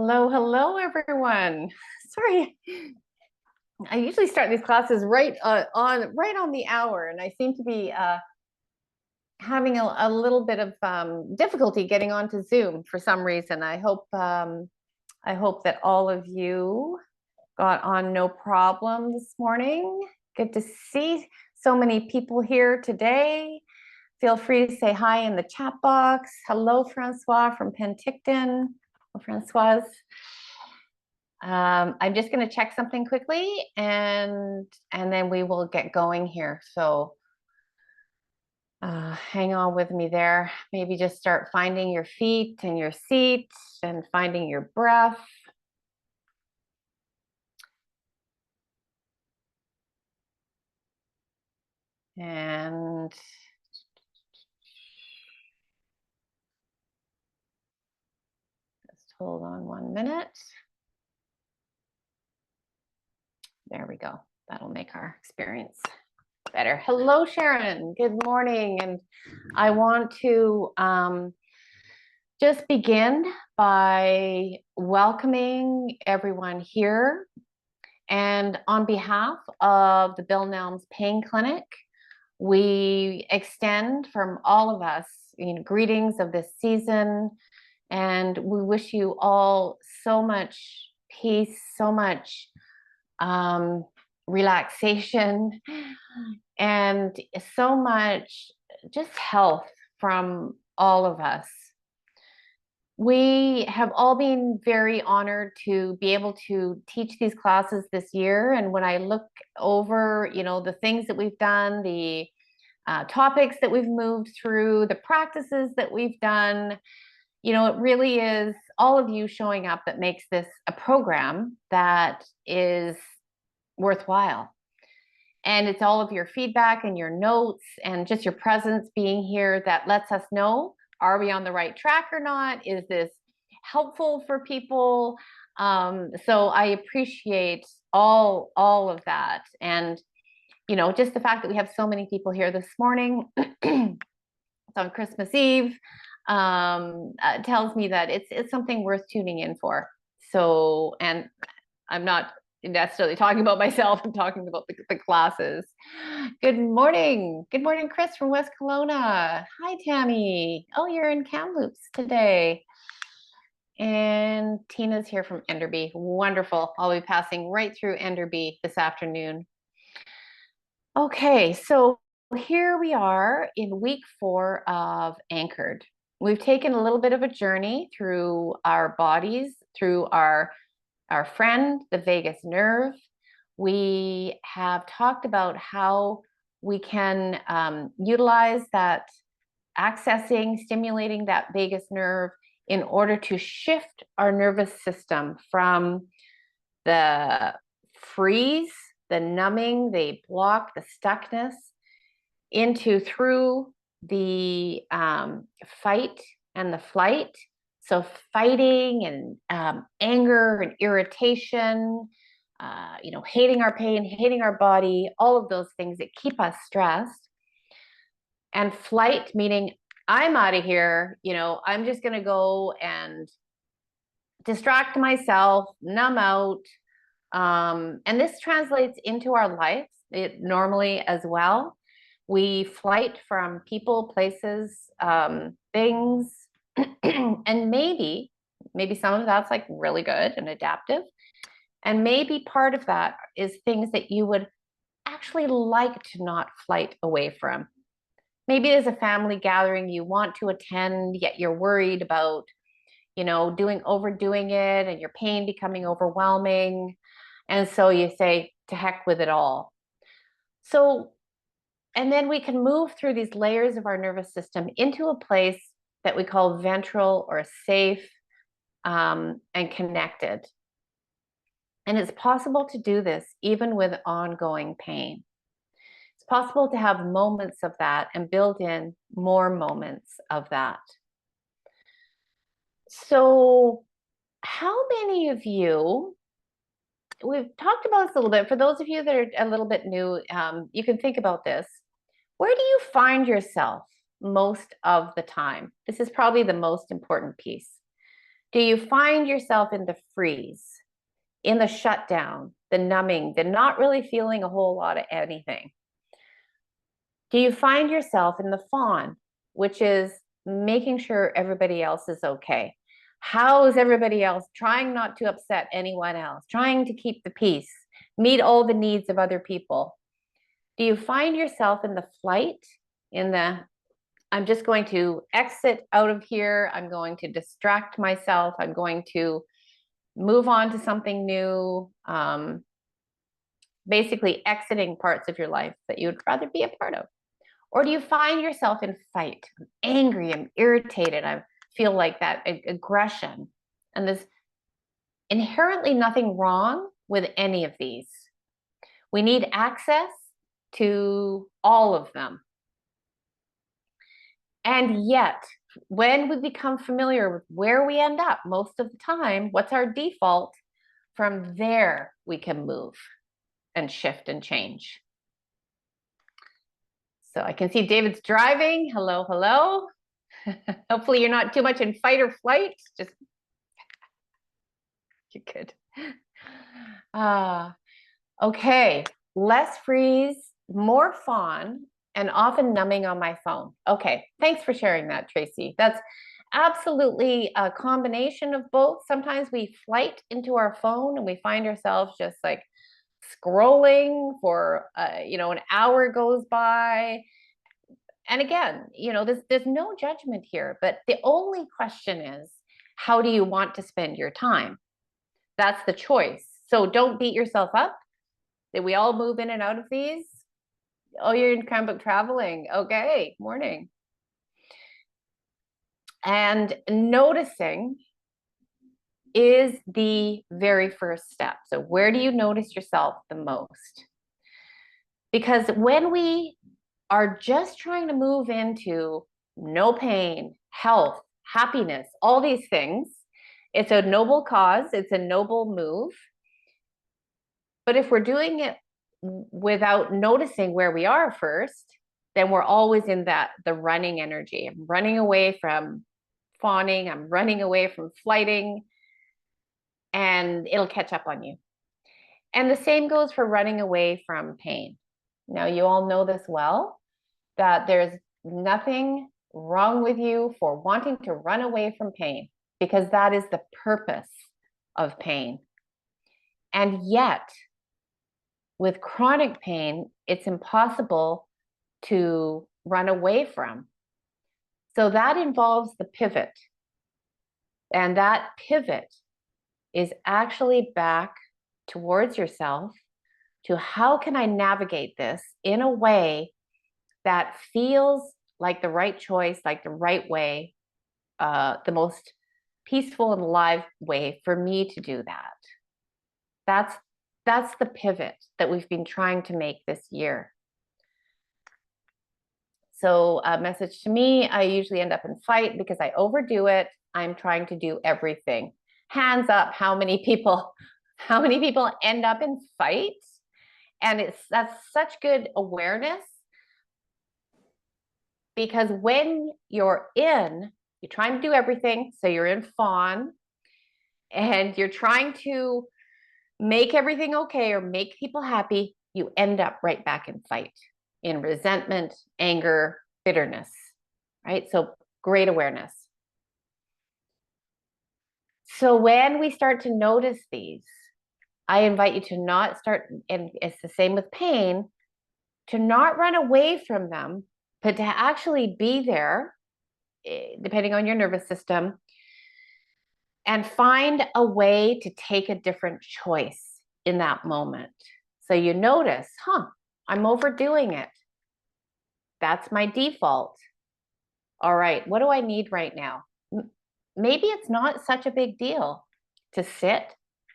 Hello, hello, everyone. Sorry, I usually start these classes right on the hour, and I seem to be having a little bit of difficulty getting onto Zoom for some reason. I hope that all of you got on no problem this morning. Good to see so many people here today. Feel free to say hi in the chat box. Hello, Francois from Penticton. Francoise. I'm just going to check something quickly and then we will get going here. So hang on with me there. Maybe just start finding your feet and your seat and finding your breath. And just hold on 1 minute. There we go. That'll make our experience better. Hello, Sharon. Good morning. And I want to just begin by welcoming everyone here. And on behalf of the Bill Nelms Pain Clinic, we extend from all of us, greetings of this season. And we wish you all so much peace, so much relaxation, and so much just health from all of us. We have all been very honored to be able to teach these classes this year. And when I look over, the things that we've done, the topics that we've moved through, the practices that we've done, it really is all of you showing up that makes this a program that is worthwhile. And it's all of your feedback and your notes and just your presence being here that lets us know, are we on the right track or not? Is this helpful for people? So I appreciate all of that. And, just the fact that we have so many people here this morning, it's on Christmas Eve, tells me that it's something worth tuning in for. So, and I'm not necessarily talking about myself, I'm talking about the classes. Good morning, Chris from West Kelowna. Hi, Tammy. Oh, you're in Kamloops today. And Tina's here from Enderby. Wonderful. I'll be passing right through Enderby this afternoon. Okay, so here we are in week 4 of Anchored. We've taken a little bit of a journey through our bodies, through our friend, the vagus nerve. We have talked about how we can utilize that, stimulating that vagus nerve in order to shift our nervous system from the freeze, the numbing, the block, the stuckness, through the fight and the flight. So fighting and anger and irritation, hating our pain, hating our body, all of those things that keep us stressed. And flight, meaning I'm out of here, I'm just going to go and distract myself, numb out. And this translates into our life normally as well. We flight from people, places, things, and maybe some of that's like really good and adaptive. And maybe part of that is things that you would actually like to not flight away from. Maybe there's a family gathering you want to attend, yet you're worried about, overdoing it and your pain becoming overwhelming. And so you say, to heck with it all. So, and then we can move through these layers of our nervous system into a place that we call ventral or safe and connected. And it's possible to do this even with ongoing pain. It's possible to have moments of that and build in more moments of that. So how many of you, we've talked about this a little bit, for those of you that are a little bit new, you can think about this. Where do you find yourself most of the time? This is probably the most important piece. Do you find yourself in the freeze, in the shutdown, the numbing, the not really feeling a whole lot of anything? Do you find yourself in the fawn, which is making sure everybody else is okay? How is everybody else trying not to upset anyone else, trying to keep the peace, meet all the needs of other people? Do you find yourself in the flight, in the I'm just going to exit out of here, I'm going to distract myself, I'm going to move on to something new, basically exiting parts of your life that you would rather be a part of? Or do you find yourself in fight? I'm angry, I'm irritated, I feel like that aggression. And there's inherently nothing wrong with any of these. We need access to all of them. And yet, when we become familiar with where we end up most of the time, what's our default? From there, we can move and shift and change. So I can see David's driving. Hello, hello. Hopefully you're not too much in fight or flight. Just you're good. Okay. Less freeze, more fawn, and often numbing on my phone. Okay. Thanks for sharing that, Tracy. That's absolutely a combination of both. Sometimes we flight into our phone and we find ourselves just like scrolling for an hour goes by. And again, there's no judgment here, but the only question is, how do you want to spend your time? That's the choice. So don't beat yourself up that we all move in and out of these. Oh, you're in kind of traveling. Okay, morning. And noticing is the very first step. So where do you notice yourself the most? Because when we are just trying to move into no pain, health, happiness, all these things, it's a noble cause, it's a noble move. But if we're doing it without noticing where we are first, then we're always in the running energy. I'm running away from fawning, I'm running away from flighting, and it'll catch up on you. And the same goes for running away from pain. Now, you all know this well, that there's nothing wrong with you for wanting to run away from pain, because that is the purpose of pain. And yet, with chronic pain, it's impossible to run away from. So that involves the pivot. And that pivot is actually back towards yourself to how can I navigate this in a way that feels like the right choice, like the right way, the most peaceful and alive way for me to do that. That's the pivot that we've been trying to make this year. So a message to me, I usually end up in fight because I overdo it. I'm trying to do everything. Hands up, how many people end up in fight? And that's such good awareness, because when you're trying to do everything. So you're in fawn and you're trying to make everything okay or make people happy, you end up right back in fight, in resentment, anger, bitterness, right? So great awareness. So when we start to notice these, I invite you to not start, and it's the same with pain, to not run away from them, but to actually be there, depending on your nervous system, and find a way to take a different choice in that moment. So you notice, I'm overdoing it. That's my default. All right, what do I need right now? Maybe it's not such a big deal to sit,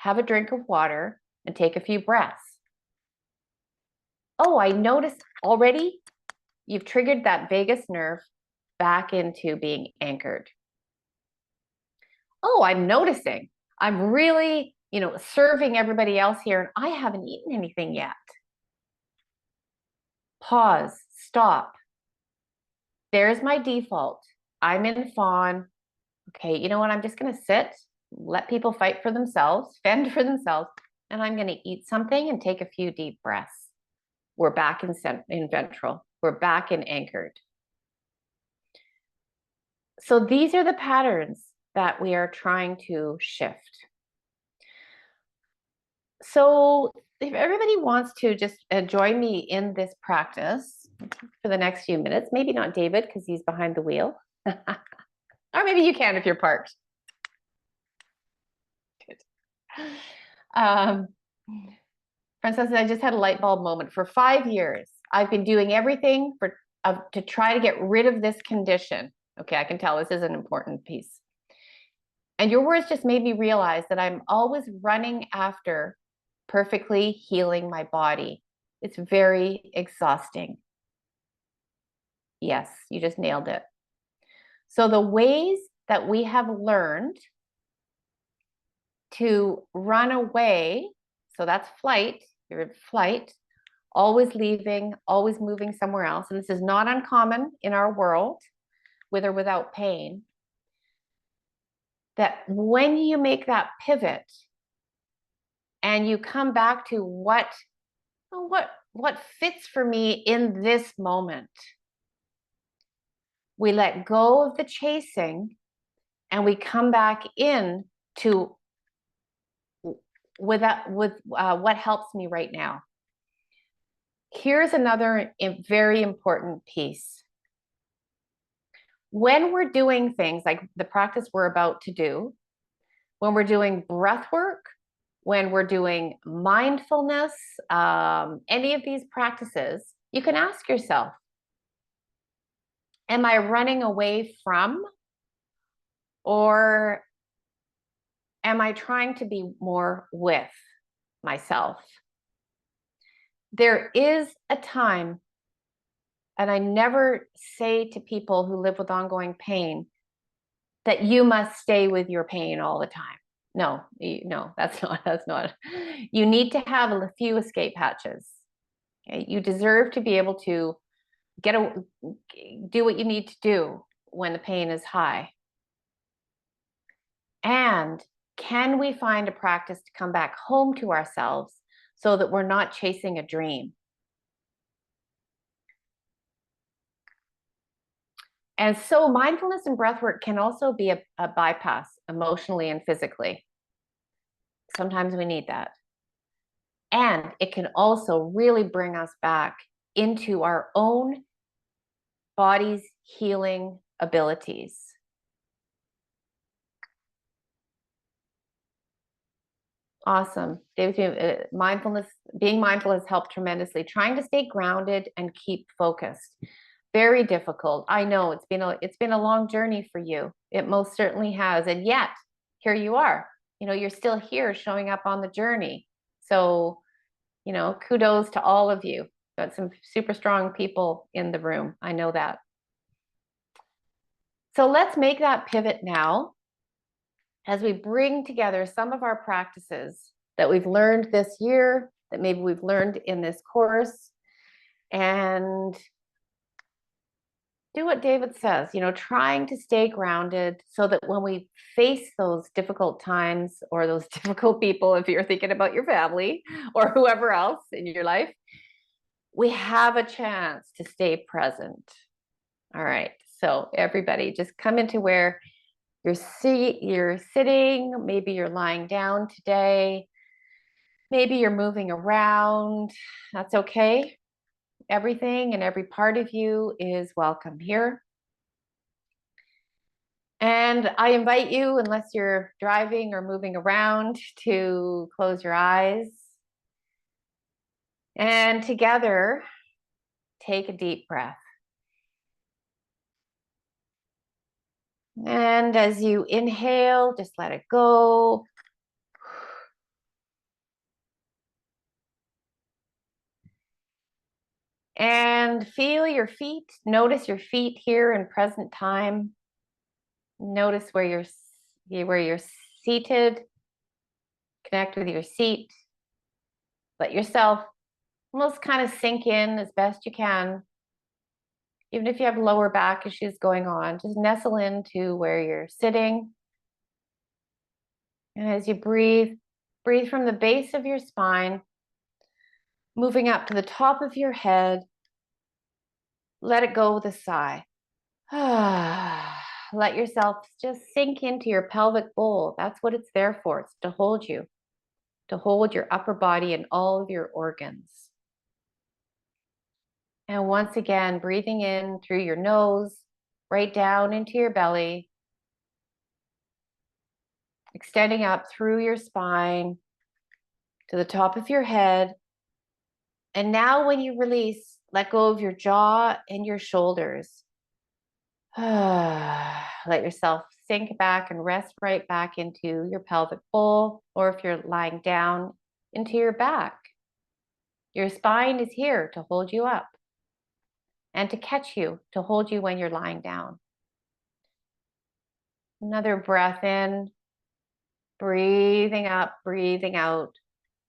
have a drink of water, and take a few breaths. Oh, I noticed already you've triggered that vagus nerve back into being anchored. Oh, I'm noticing I'm really, serving everybody else here and I haven't eaten anything yet. Pause, stop. There's my default. I'm in fawn. Okay, you know what? I'm just going to sit, let people fight for themselves, fend for themselves, and I'm going to eat something and take a few deep breaths. We're back in ventral. We're back in anchored. So these are the patterns that we are trying to shift. So if everybody wants to just join me in this practice for the next few minutes, maybe not David because he's behind the wheel, or maybe you can if you're parked. Good. Princess, I just had a light bulb moment. For 5 years, I've been doing everything to try to get rid of this condition. Okay, I can tell this is an important piece. And your words just made me realize that I'm always running after perfectly healing my body. It's very exhausting. Yes, you just nailed it. So the ways that we have learned to run away, so that's flight, you're in flight, always leaving, always moving somewhere else. And this is not uncommon in our world, with or without pain, that when you make that pivot and you come back to what fits for me in this moment, we let go of the chasing and we come back in to with what helps me right now. Here's another very important piece. When we're doing things like the practice we're about to do, when we're doing breath work, when we're doing mindfulness, any of these practices, you can ask yourself, am I running away from, or am I trying to be more with myself? There is a time, and I never say to people who live with ongoing pain that you must stay with your pain all the time. No, that's not. You need to have a few escape hatches. Okay? You deserve to be able to do what you need to do when the pain is high. And can we find a practice to come back home to ourselves so that we're not chasing a dream? And so mindfulness and breath work can also be a bypass emotionally and physically. Sometimes we need that. And it can also really bring us back into our own body's healing abilities. Awesome. David, being mindful has helped tremendously. Trying to stay grounded and keep focused. Very difficult. I know it's been a long journey for you. It most certainly has. And yet, here you are. You're still here showing up on the journey. So, kudos to all of you. Got some super strong people in the room. I know that. So let's make that pivot now as we bring together some of our practices that we've learned this year, that maybe we've learned in this course, and do what David says, trying to stay grounded so that when we face those difficult times or those difficult people, if you're thinking about your family or whoever else in your life, we have a chance to stay present. All right. So everybody just come into where you're sitting, maybe you're lying down today, maybe you're moving around. That's okay. Everything and every part of you is welcome here. And I invite you, unless you're driving or moving around, to close your eyes. And together, take a deep breath. And as you inhale, just let it go. And feel your feet. Notice your feet here in present time. Notice where you're seated. Connect with your seat. Let yourself almost kind of sink in as best you can. Even if you have lower back issues going on, just nestle into where you're sitting. And as you breathe, breathe from the base of your spine, moving up to the top of your head. Let it go with a sigh. Let yourself just sink into your pelvic bowl. That's what it's there for. It's to hold you, to hold your upper body and all of your organs. And once again, breathing in through your nose, right down into your belly, extending up through your spine to the top of your head. And now when you release, let go of your jaw and your shoulders. Let yourself sink back and rest right back into your pelvic bowl, or if you're lying down, into your back. Your spine is here to hold you up and to catch you, to hold you when you're lying down. Another breath in, breathing up, breathing out.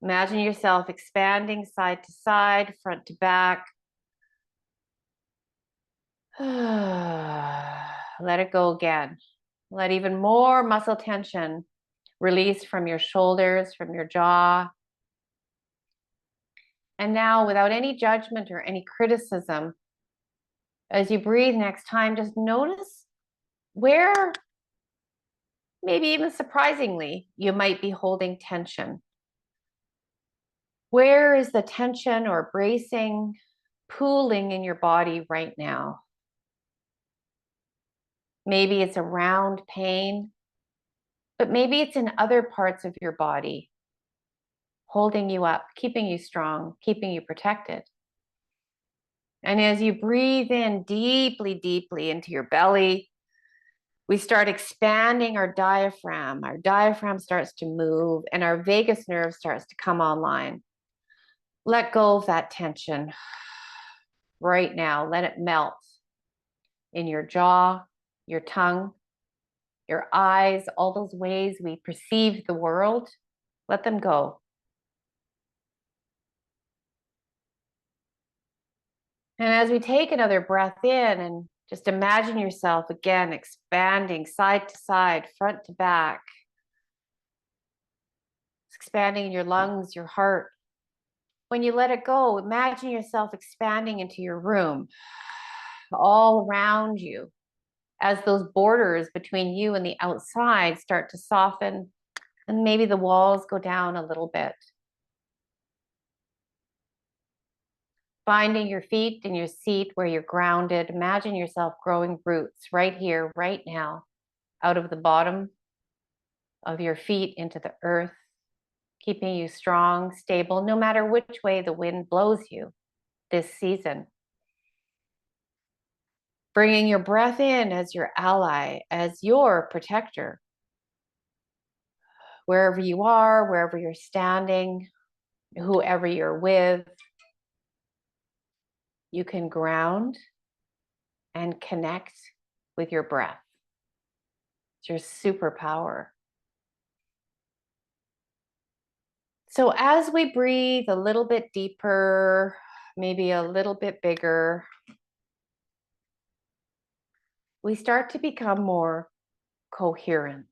Imagine yourself expanding side to side, front to back. Let it go again. Let even more muscle tension release from your shoulders, from your jaw. And now, without any judgment or any criticism, as you breathe next time, just notice where, maybe even surprisingly, you might be holding tension. Where is the tension or bracing, pooling in your body right now? Maybe it's around pain, but maybe it's in other parts of your body, holding you up, keeping you strong, keeping you protected. And as you breathe in deeply, deeply into your belly, we start expanding our diaphragm. Our diaphragm starts to move and our vagus nerve starts to come online. Let go of that tension right now. Let it melt in your jaw, your tongue, your eyes, all those ways we perceive the world. Let them go. And as we take another breath in, and just imagine yourself again expanding side to side, front to back, expanding in your lungs, your heart. When you let it go, imagine yourself expanding into your room, all around you, as those borders between you and the outside start to soften, and maybe the walls go down a little bit. Finding your feet in your seat where you're grounded. Imagine yourself growing roots right here, right now, out of the bottom of your feet into the earth, keeping you strong, stable, no matter which way the wind blows you this season. Bringing your breath in as your ally, as your protector. Wherever you are, wherever you're standing, whoever you're with, you can ground and connect with your breath. It's your superpower. So as we breathe a little bit deeper, maybe a little bit bigger, we start to become more coherent.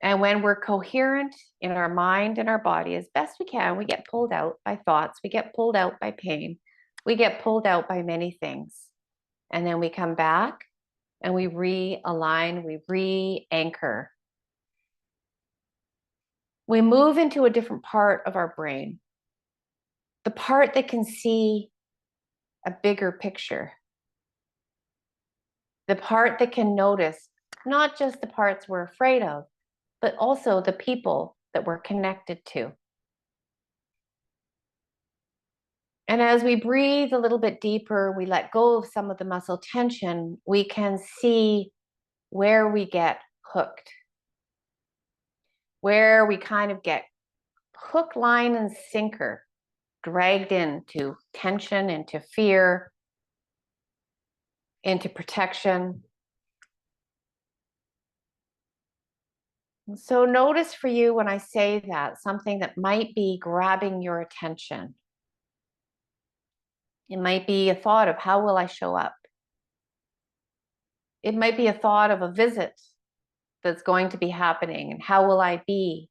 And when we're coherent in our mind and our body as best we can, we get pulled out by thoughts, we get pulled out by pain, we get pulled out by many things. And then we come back and we realign, we re-anchor. We move into a different part of our brain, the part that can see a bigger picture, the part that can notice not just the parts we're afraid of, but also the people that we're connected to. And as we breathe a little bit deeper, we let go of some of the muscle tension, we can see where we get hooked, where we kind of get hook, line, and sinker, dragged into tension, into fear, into protection. So notice for you when I say that, something that might be grabbing your attention. It might be a thought of how will I show up? It might be a thought of a visit that's going to be happening and how will I be?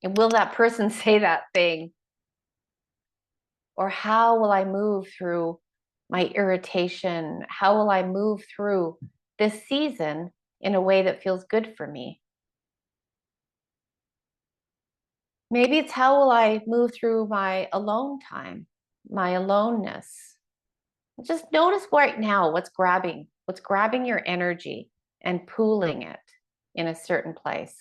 And will that person say that thing? Or how will I move through my irritation? How will I move through this season in a way that feels good for me? Maybe it's how will I move through my alone time, my aloneness. Just notice right now what's grabbing your energy and pooling it in a certain place.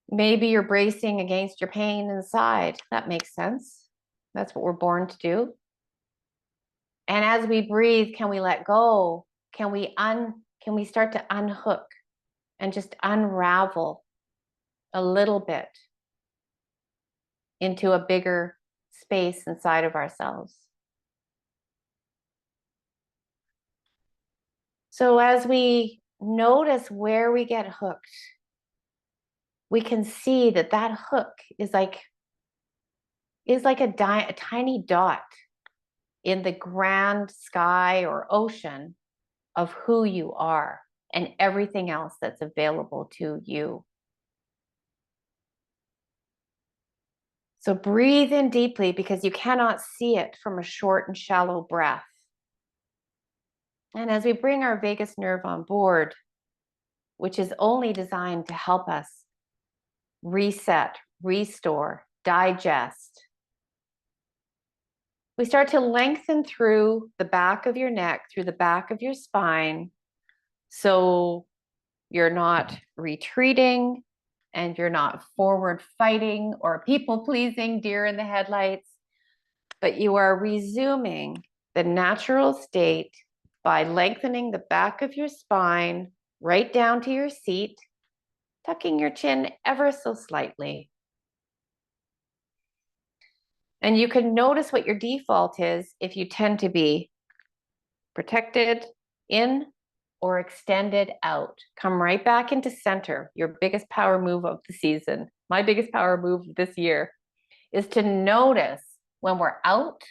Maybe you're bracing against your pain inside. That makes sense. That's what we're born to do. And as we breathe, can we let go? Can we start to unhook and just unravel a little bit into a bigger space inside of ourselves? So as we notice where we get hooked, we can see that that hook is like a tiny dot in the grand sky or ocean of who you are and everything else that's available to you. So breathe in deeply because you cannot see it from a short and shallow breath. And as we bring our vagus nerve on board, which is only designed to help us reset, restore, digest, we start to lengthen through the back of your neck, through the back of your spine. So you're not retreating and you're not forward fighting or people pleasing, deer in the headlights, but you are resuming the natural state by lengthening the back of your spine right down to your seat, tucking your chin ever so slightly. And you can notice what your default is if you tend to be protected in or extended out. Come right back into center, your biggest power move of the season. My biggest power move this year is to notice when we're out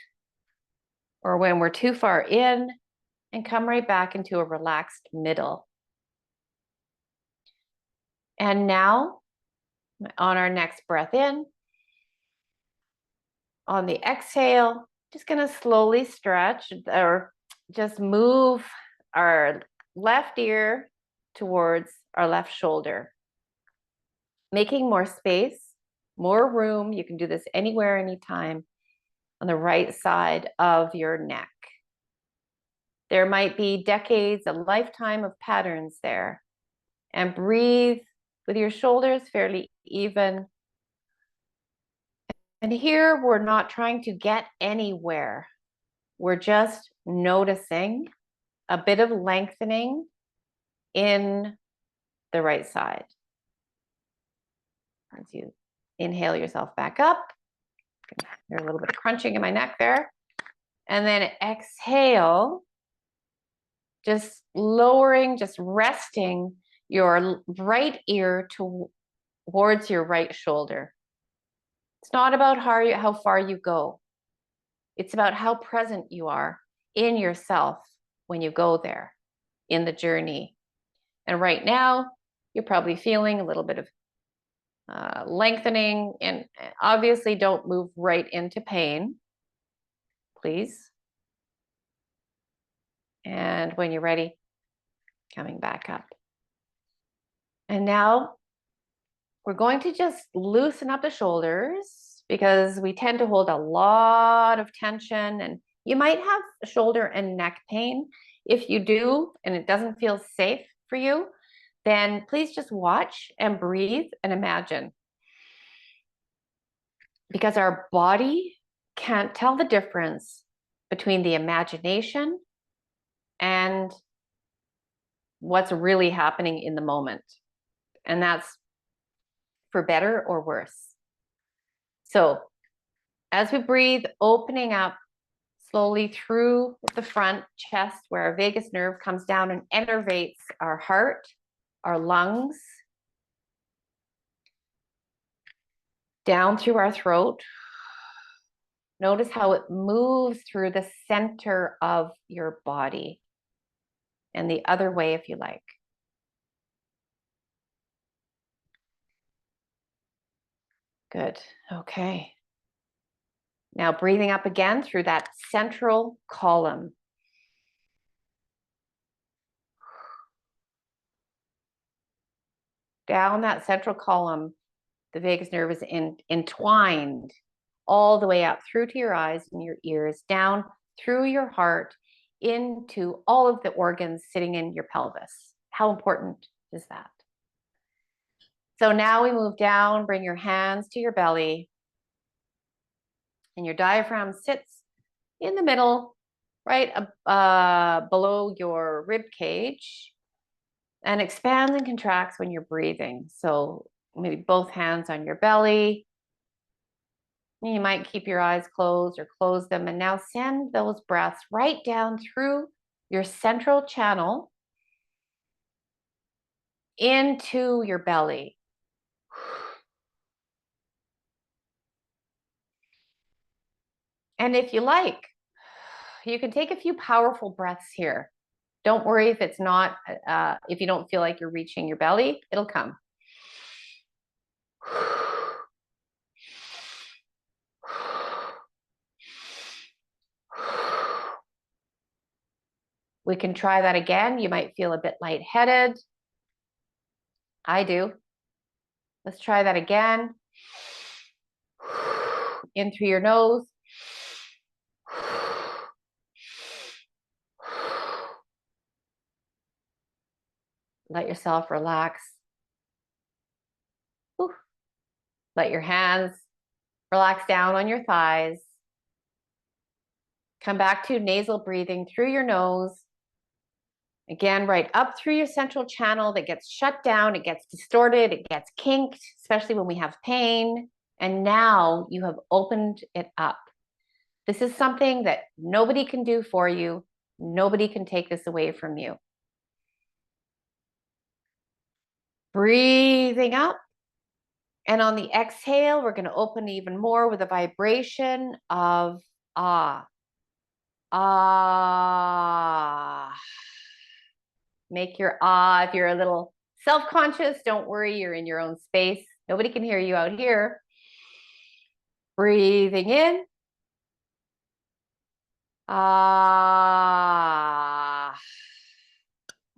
or when we're too far in and come right back into a relaxed middle. And now, on our next breath in, on the exhale, just going to slowly stretch or just move our left ear towards our left shoulder, making more space, more room. You can do this anywhere, anytime on the right side of your neck. There might be decades, a lifetime of patterns there. And breathe with your shoulders fairly even. And here we're not trying to get anywhere. We're just noticing a bit of lengthening in the right side. As you inhale yourself back up, there's a little bit of crunching in my neck there. And then exhale, just lowering, just resting your right ear towards your right shoulder. It's not about how far you go. It's about how present you are in yourself when you go there in the journey. And right now, you're probably feeling a little bit of lengthening, and obviously don't move right into pain, please. And when you're ready, coming back up. And now we're going to just loosen up the shoulders because we tend to hold a lot of tension, and you might have shoulder and neck pain. If you do, and it doesn't feel safe for you, then please just watch and breathe and imagine. Because our body can't tell the difference between the imagination and what's really happening in the moment. And that's for better or worse. So as we breathe, opening up slowly through the front chest where our vagus nerve comes down and innervates our heart, our lungs, down through our throat. Notice how it moves through the center of your body, and the other way if you like. Good. Okay. Now breathing up again through that central column. Down that central column, the vagus nerve is entwined all the way up through to your eyes and your ears, down through your heart, into all of the organs sitting in your pelvis. How important is that? So now we move down, bring your hands to your belly, and your diaphragm sits in the middle, right below your rib cage, and expands and contracts when you're breathing. So maybe both hands on your belly. You might keep your eyes closed or close them, and now send those breaths right down through your central channel into your belly. And if you like, you can take a few powerful breaths here. Don't worry if it's not, if you don't feel like you're reaching your belly, it'll come. We can try that again. You might feel a bit lightheaded. I do. Let's try that again. In through your nose. Let yourself relax. Let your hands relax down on your thighs. Come back to nasal breathing through your nose. Again, right up through your central channel that gets shut down, it gets distorted, it gets kinked, especially when we have pain. And now you have opened it up. This is something that nobody can do for you. Nobody can take this away from you. Breathing up. And on the exhale, we're going to open even more with a vibration of ah. Ah. Make your ah. If you're a little self-conscious, don't worry, you're in your own space. Nobody can hear you out here. Breathing in. Ah.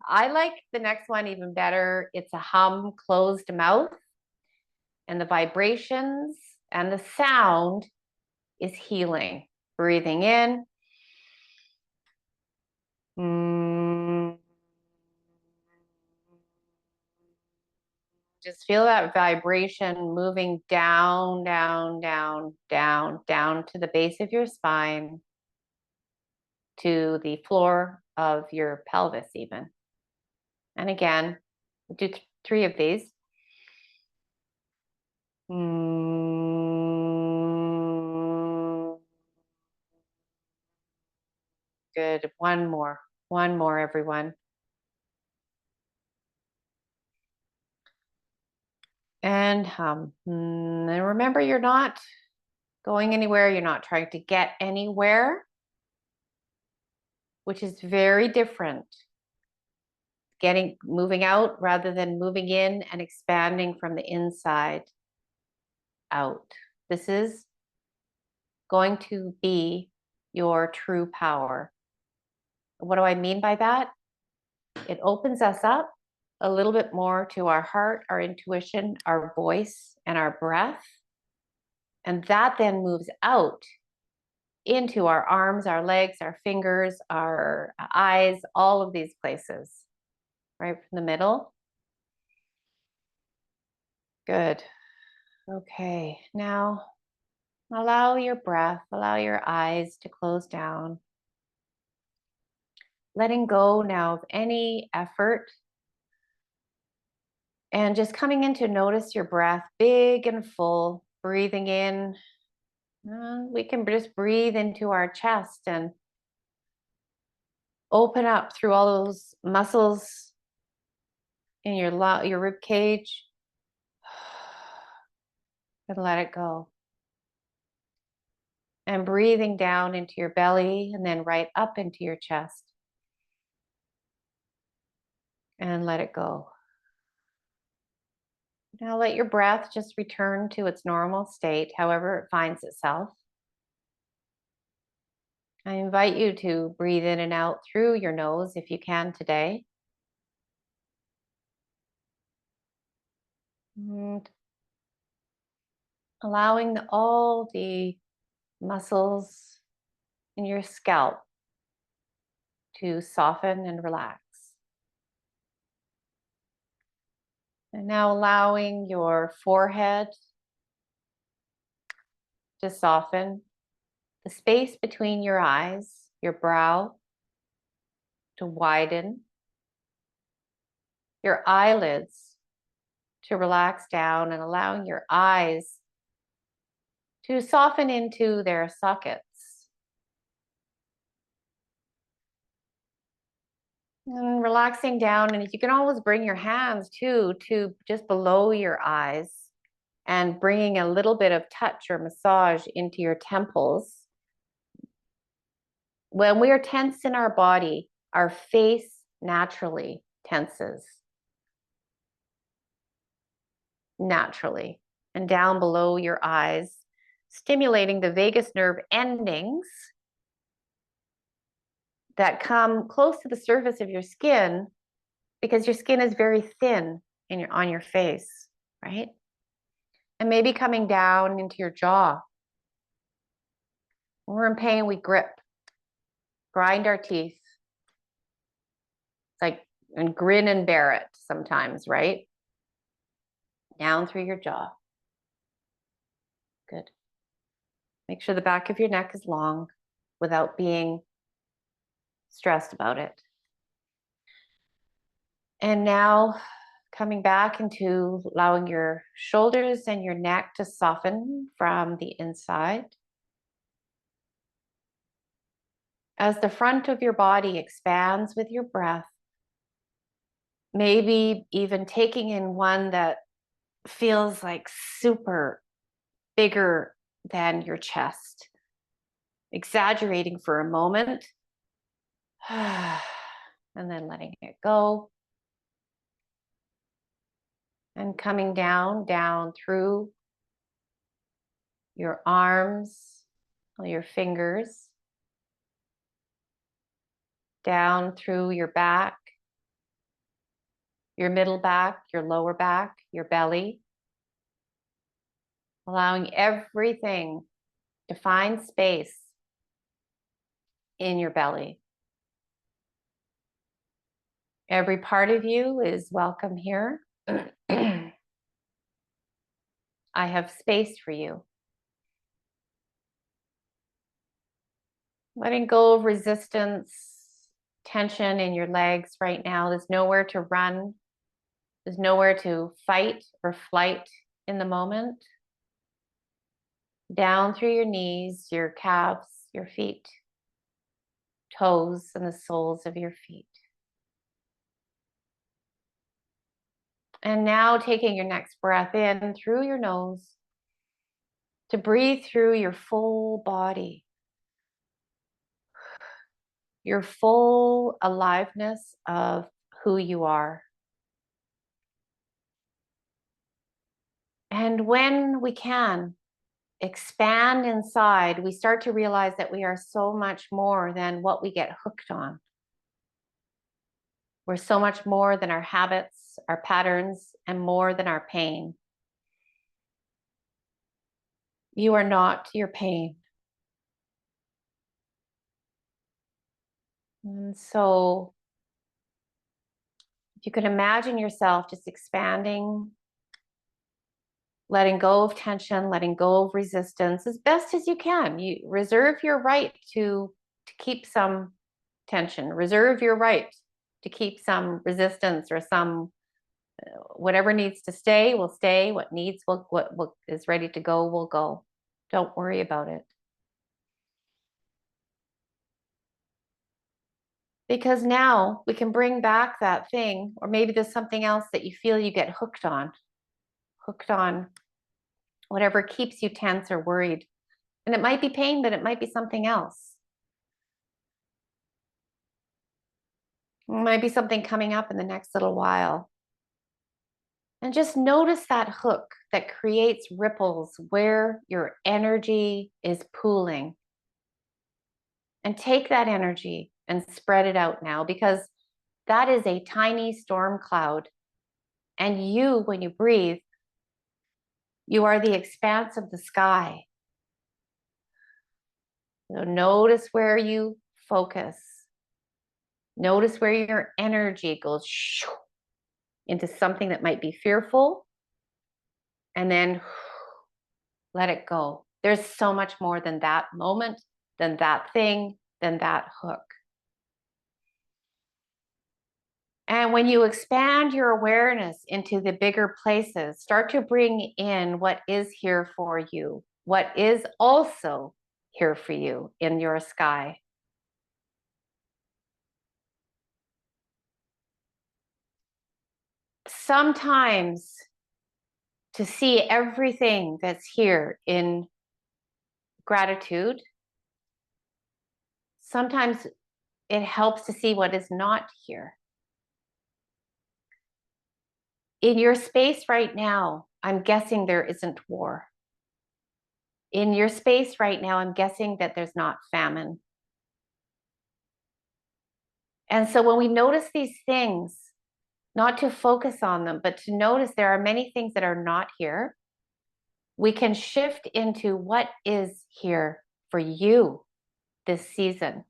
I like the next one even better. It's a hum, closed mouth, and the vibrations and the sound is healing. Breathing in. Just feel that vibration moving down, down, down, down, down to the base of your spine, to the floor of your pelvis even. And again, we'll do three of these. Good. One more, everyone. And hum. And remember, you're not going anywhere. You're not trying to get anywhere, which is very different. Moving out rather than moving in and expanding from the inside out. This is going to be your true power. What do I mean by that? It opens us up a little bit more to our heart, our intuition, our voice, and our breath. And that then moves out into our arms, our legs, our fingers, our eyes, all of these places, right from the middle. Good. Okay, now allow your breath, allow your eyes to close down. Letting go now of any effort. And just coming in to notice your breath, big and full, breathing in. We can just breathe into our chest and open up through all those muscles in your rib cage. and let it go. And breathing down into your belly and then right up into your chest. And let it go. Now let your breath just return to its normal state, however it finds itself. I invite you to breathe in and out through your nose if you can today. And allowing all the muscles in your scalp to soften and relax. And now allowing your forehead to soften, the space between your eyes, your brow to widen, your eyelids to relax down, and allowing your eyes to soften into their sockets. And relaxing down, and you can always bring your hands too to just below your eyes and bringing a little bit of touch or massage into your temples. When we are tense in our body, our face naturally tenses. Naturally. And down below your eyes, stimulating the vagus nerve endings that come close to the surface of your skin, because your skin is very thin on your face, right? And maybe coming down into your jaw. When we're in pain, we grip, grind our teeth. It's like, and grin and bear it sometimes, right? Down through your jaw. Good. Make sure the back of your neck is long without being stressed about it. And now coming back into allowing your shoulders and your neck to soften from the inside. As the front of your body expands with your breath, maybe even taking in one that feels like super bigger than your chest. Exaggerating for a moment, and then letting it go. And coming down through your arms, all your fingers, down through your back, your middle back, your lower back, your belly, allowing everything to find space in your belly. Every part of you is welcome here. I have space for you. Letting go of resistance, tension in your legs right now. There's nowhere to run. There's nowhere to fight or flight in the moment. Down through your knees, your calves, your feet, toes, and the soles of your feet. And now taking your next breath in through your nose to breathe through your full body. Your full aliveness of who you are. And when we can expand inside, we start to realize that we are so much more than what we get hooked on. We're so much more than our habits, our patterns, and more than our pain. You are not your pain. And so if you could imagine yourself just expanding, letting go of tension, letting go of resistance as best as you can. You reserve your right to keep some tension, reserve your right to keep some resistance or some whatever needs to stay will stay, what needs will, what is ready to go will go. Don't worry about it. Because now we can bring back that thing, or maybe there's something else that you feel you get hooked on whatever keeps you tense or worried. And it might be pain, but it might be something else. It might be something coming up in the next little while. And just notice that hook that creates ripples where your energy is pooling. And take that energy and spread it out now, because that is a tiny storm cloud. And you, when you breathe, you are the expanse of the sky. So notice where you focus. Notice where your energy goes into something that might be fearful, and then let it go. There's so much more than that moment, than that thing, than that hook. And when you expand your awareness into the bigger places, start to bring in what is here for you, what is also here for you in your sky. Sometimes to see everything that's here in gratitude, sometimes it helps to see what is not here. In your space right now, I'm guessing there isn't war. In your space right now, I'm guessing that there's not famine. And so when we notice these things, not to focus on them, but to notice there are many things that are not here, we can shift into what is here for you this season.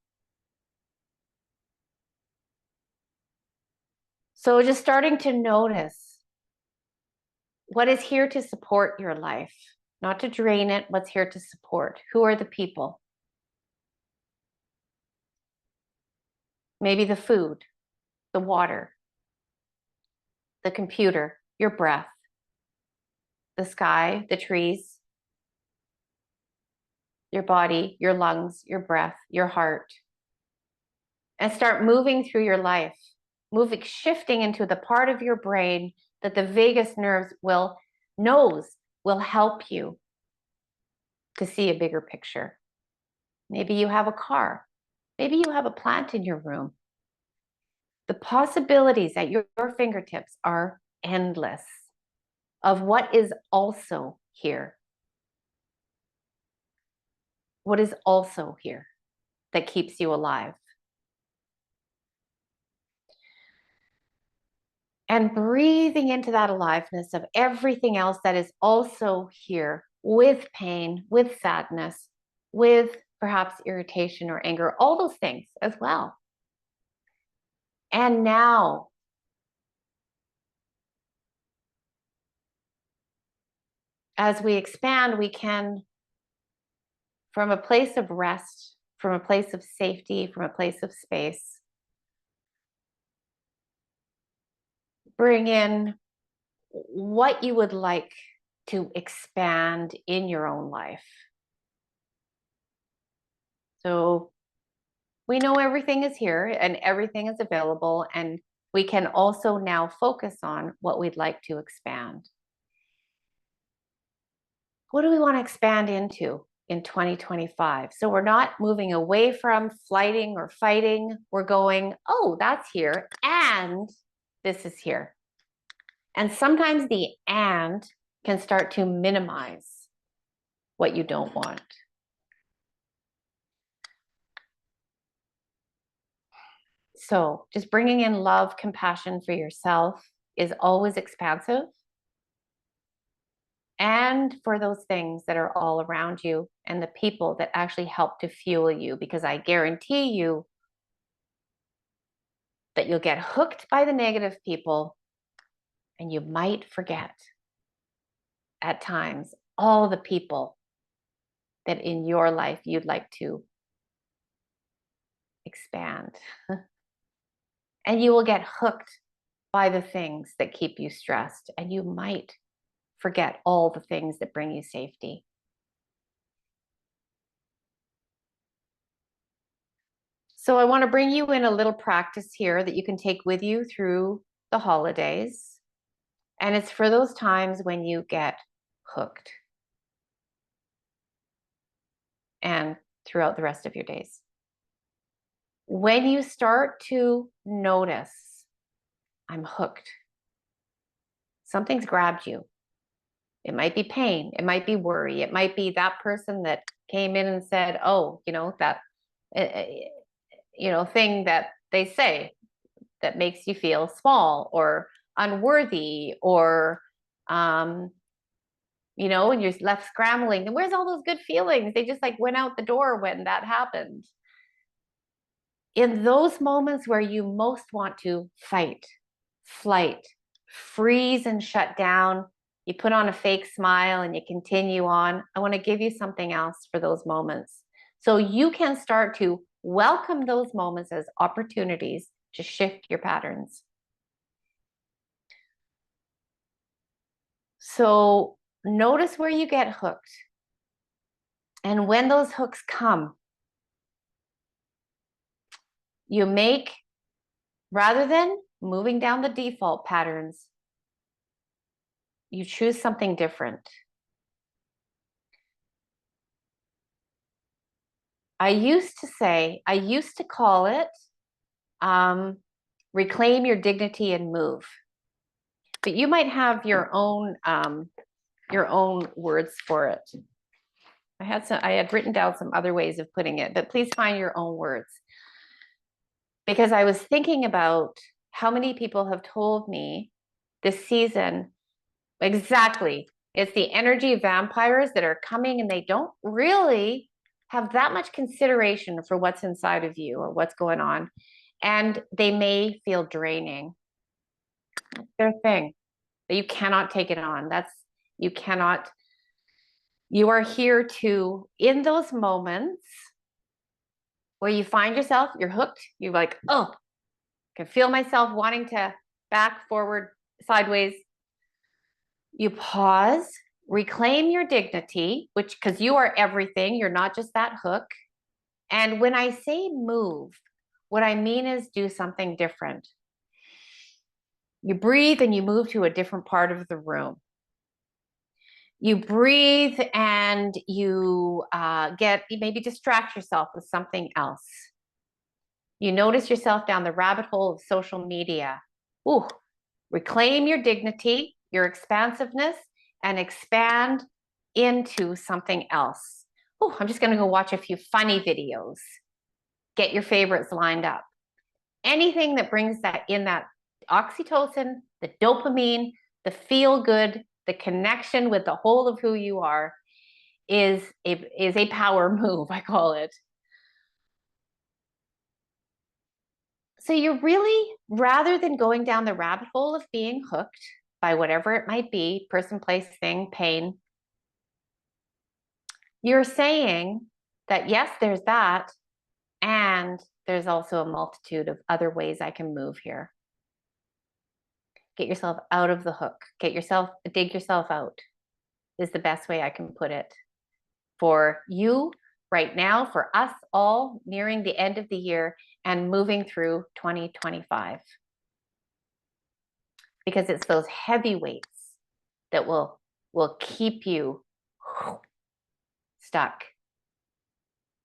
So just starting to notice what is here to support your life, not to drain it, what's here to support. Who are the people? Maybe the food, the water, the computer, your breath, the sky, the trees, your body, your lungs, your breath, your heart. And start moving through your life, shifting into the part of your brain that the vagus nerves will help you to see a bigger picture. Maybe you have a car. Maybe you have a plant in your room. The possibilities at your fingertips are endless of what is also here. What is also here that keeps you alive. And breathing into that aliveness of everything else that is also here, with pain, with sadness, with perhaps irritation or anger, all those things as well. And now, as we expand, we can, from a place of rest, from a place of safety, from a place of space, bring in what you would like to expand in your own life. So we know everything is here and everything is available, and we can also now focus on what we'd like to expand. What do we want to expand into in 2025? So we're not moving away from flighting or fighting. We're going, oh, that's here, and this is here. And sometimes the and can start to minimize what you don't want. So just bringing in love, compassion for yourself is always expansive. And for those things that are all around you and the people that actually help to fuel you, because I guarantee you that you'll get hooked by the negative people and you might forget at times all the people that in your life you'd like to expand. And you will get hooked by the things that keep you stressed, and you might forget all the things that bring you safety. So I want to bring you in a little practice here that you can take with you through the holidays. And it's for those times when you get hooked. and throughout the rest of your days. When you start to notice, I'm hooked, something's grabbed you. It might be pain. It might be worry. It might be that person that came in and said, oh, that, thing that they say that makes you feel small or unworthy or, and you're left scrambling. And where's all those good feelings? They just like went out the door when that happened. In those moments where you most want to fight, flight, freeze and shut down, you put on a fake smile and you continue on. I want to give you something else for those moments. So you can start to welcome those moments as opportunities to shift your patterns. So notice where you get hooked. And when those hooks come, you make, rather than moving down the default patterns, you choose something different. I used to call it reclaim your dignity and move. But you might have your own words for it. I had written down some other ways of putting it, but please find your own words. Because I was thinking about how many people have told me this season, exactly, it's the energy vampires that are coming and they don't really have that much consideration for what's inside of you or what's going on. And they may feel draining. That's their thing. You cannot take it on. You are here to, in those moments where you find yourself, you're hooked, you're like, oh, I can feel myself wanting to back, forward, sideways. You pause, reclaim your dignity, because you are everything. You're not just that hook. And when I say move, what I mean is do something different. You breathe and you move to a different part of the room. You breathe and you maybe distract yourself with something else. You notice yourself down the rabbit hole of social media. Ooh, reclaim your dignity, your expansiveness, and expand into something else. Oh, I'm just going to go watch a few funny videos. Get your favorites lined up. Anything that brings that oxytocin, the dopamine, the feel good, the connection with the whole of who you are is a power move, I call it. So you're really, rather than going down the rabbit hole of being hooked by whatever it might be, person, place, thing, pain, you're saying that yes, there's that, and there's also a multitude of other ways I can move here. Get yourself out of the hook. Dig yourself out is the best way I can put it. For you right now, for us all nearing the end of the year and moving through 2025. Because it's those heavy weights that will keep you stuck.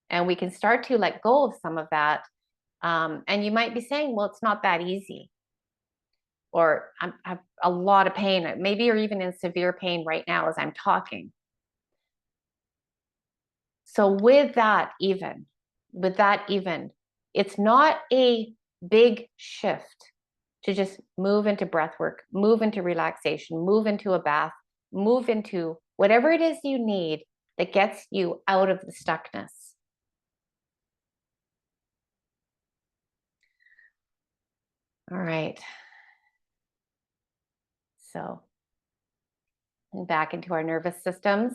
And we can start to let go of some of that. And you might be saying, well, it's not that easy. Or I have a lot of pain. Maybe you're even in severe pain right now as I'm talking. So with that even, it's not a big shift to just move into breath work, move into relaxation, move into a bath, move into whatever it is you need that gets you out of the stuckness. All right. So, and back into our nervous systems.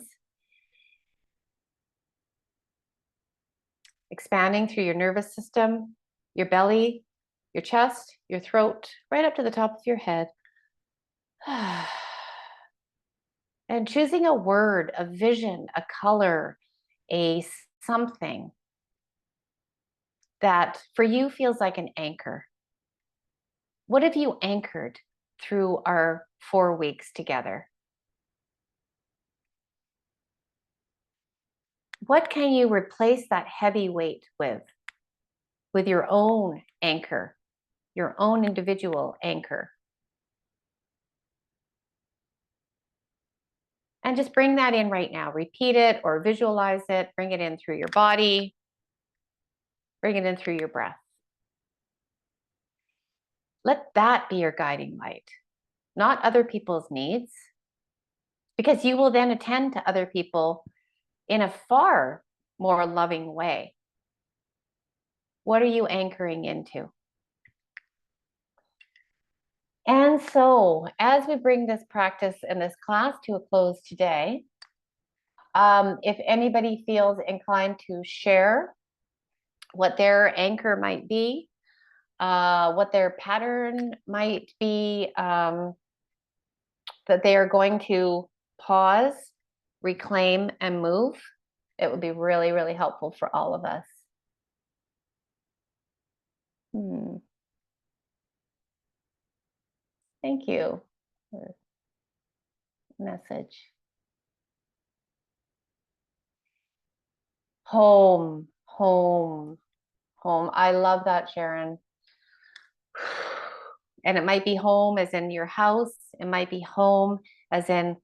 Expanding through your nervous system, your belly, your chest, your throat, right up to the top of your head. And choosing a word, a vision, a color, a something that for you feels like an anchor. What have you anchored through our 4 weeks together? What can you replace that heavy weight with your own anchor, your own individual anchor? And just bring that in right now. Repeat it or visualize it. Bring it in through your body. Bring it in through your breath. Let that be your guiding light, not other people's needs, because you will then attend to other people in a far more loving way. What are you anchoring into? And so, as we bring this practice and this class to a close today, if anybody feels inclined to share what their anchor might be, what their pattern might be, that they are going to pause, reclaim, and move, it would be really, really helpful for all of us. Thank you for the message. Home, home, home. I love that, Sharon. And it might be home as in your house. It might be home as in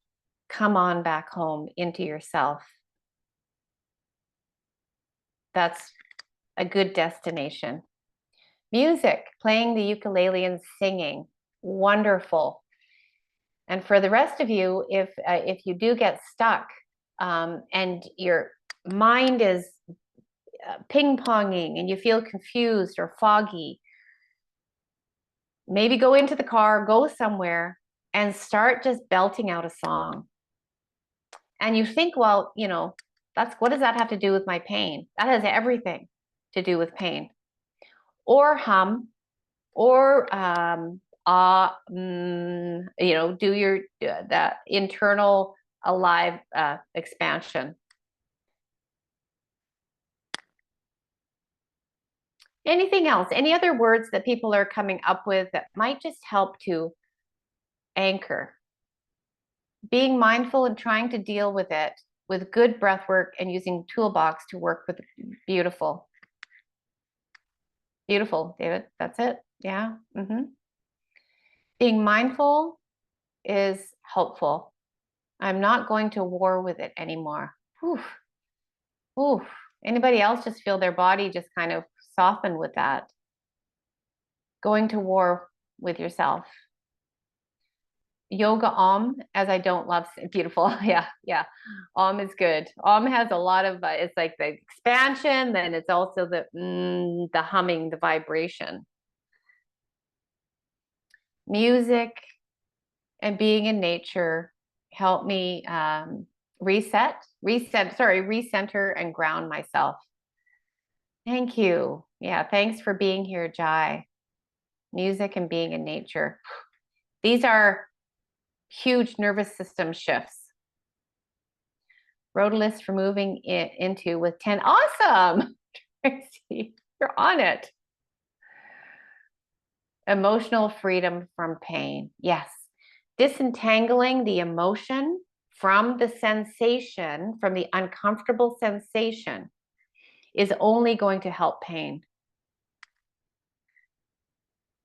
come on back home into yourself. That's a good destination. Music, playing the ukulele and singing, wonderful. And for the rest of you, if you do get stuck and your mind is ping-ponging and you feel confused or foggy, maybe go into the car, go somewhere and start just belting out a song. And you think, well, you know, what does that have to do with my pain? That has everything to do with pain. Or hum, or you know, do your that internal alive expansion. Anything else? Any other words that people are coming up with that might just help to anchor? Being mindful and trying to deal with it with good breath work and using toolbox to work with beautiful. Beautiful, David. That's it. Yeah. Being mindful is helpful. I'm not going to war with it anymore. Oof. Oof. Anybody else just feel their body just kind of soften with that? Going to war with yourself. Yoga Om, as I don't love, beautiful. Yeah. Om is good. Om has a lot of, it's like the expansion, then it's also the humming, the vibration. Music and being in nature help me recenter and ground myself. Thank you. Yeah, thanks for being here, Jai. Music and being in nature. These are huge nervous system shifts. Wrote a list for moving into with 10. Awesome. Tracy, you're on it. Emotional freedom from pain. Yes. Disentangling the emotion from the sensation, from the uncomfortable sensation, is only going to help pain.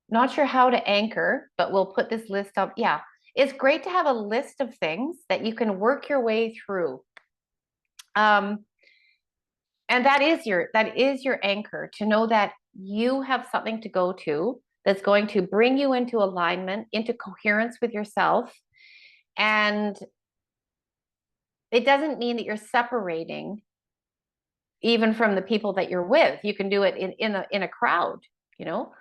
Not sure how to anchor, but we'll put this list up. Yeah, it's great to have a list of things that you can work your way through. And that is your anchor, to know that you have something to go to that's going to bring you into alignment, into coherence with yourself. And it doesn't mean that you're separating even from the people that you're with. You can do it in a crowd, you know.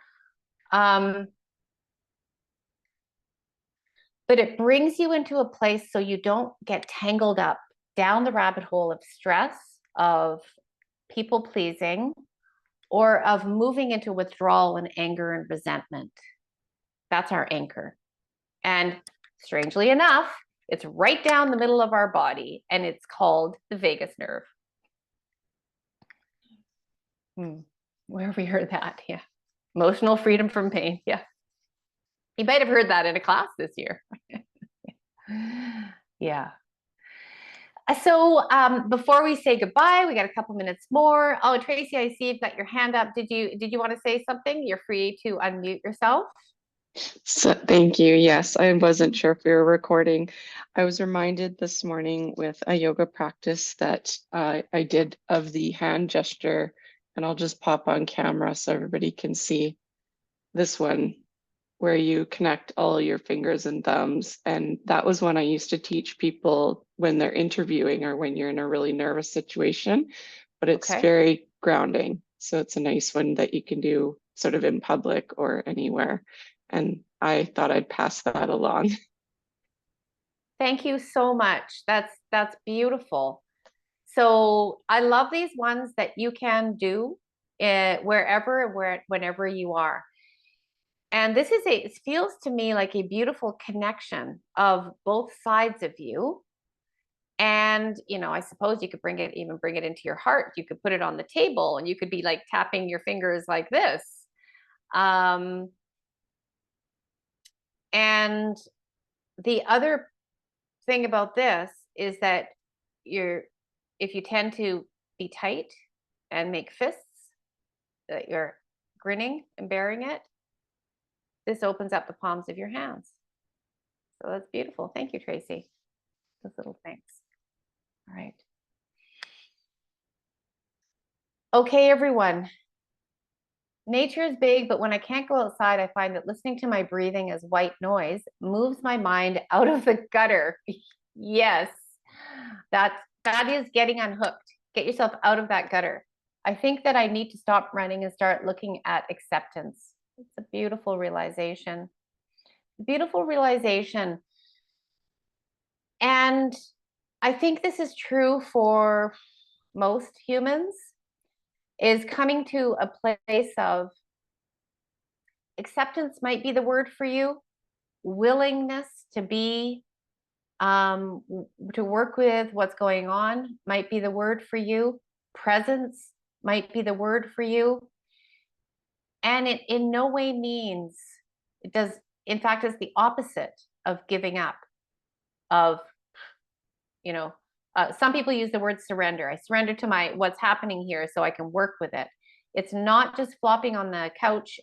But it brings you into a place so you don't get tangled up down the rabbit hole of stress, of people pleasing, or of moving into withdrawal and anger and resentment. That's our anchor. And strangely enough, it's right down the middle of our body, and it's called the vagus nerve. Where have we heard that? Yeah. Emotional freedom from pain. Yeah. You might have heard that in a class this year. Yeah. Before we say goodbye, we got a couple minutes more. Oh, Tracy, I see you've got your hand up. Did you want to say something? You're free to unmute yourself. So, thank you. Yes, I wasn't sure if we were recording. I was reminded this morning with a yoga practice that I did of the hand gesture, and I'll just pop on camera so everybody can see this one where you connect all your fingers and thumbs. And that was one I used to teach people when they're interviewing or when you're in a really nervous situation, but it's Okay. very grounding. So it's a nice one that you can do sort of in public or anywhere. And I thought I'd pass that along. Thank you so much. That's beautiful. So I love these ones that you can do whenever you are. And it feels to me like a beautiful connection of both sides of you. And, I suppose you could even bring it into your heart. You could put it on the table and you could be like tapping your fingers like this. Um, and the other thing about this is that if you tend to be tight and make fists, that you're grinning and bearing it, this opens up the palms of your hands. So that's beautiful. Thank you, Tracy. Those little things. All right. Okay, everyone. Nature is big, but when I can't go outside, I find that listening to my breathing as white noise moves my mind out of the gutter. Yes, that is getting unhooked. Get yourself out of that gutter. I think that I need to stop running and start looking at acceptance. It's a beautiful realization. Beautiful realization. And I think this is true for most humans, is coming to a place of acceptance might be the word for you, willingness to be to work with what's going on might be the word for you, presence might be the word for you, and it in no way means it does. In fact, it's the opposite of giving up. Of you know some people use the word surrender. I surrender to my what's happening here so I can work with it. It's not just flopping on the couch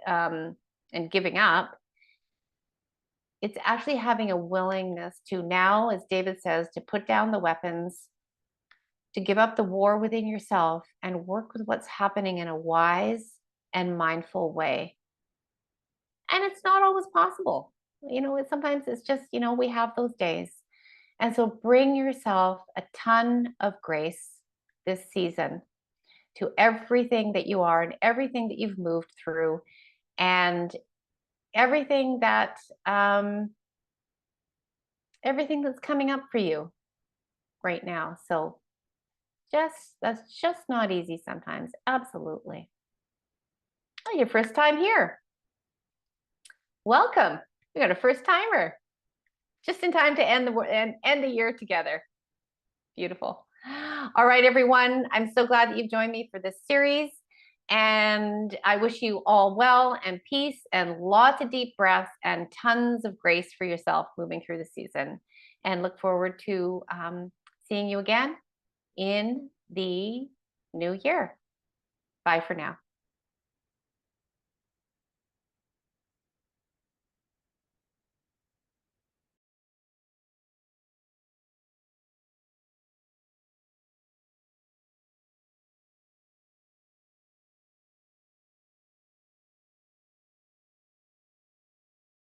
um, and giving up. It's actually having a willingness to now, as David says, to put down the weapons, to give up the war within yourself and work with what's happening in a wise and mindful way. And it's not always possible. Sometimes it's just, we have those days. And so bring yourself a ton of grace this season to everything that you are and everything that you've moved through and everything that everything that's coming up for you right now. So that's just not easy sometimes. Absolutely. Oh, your first time here. Welcome. We got a first timer. Just in time to end the year together. Beautiful. All right, everyone. I'm so glad that you've joined me for this series. And I wish you all well and peace and lots of deep breaths and tons of grace for yourself moving through the season. And look forward to seeing you again in the new year. Bye for now.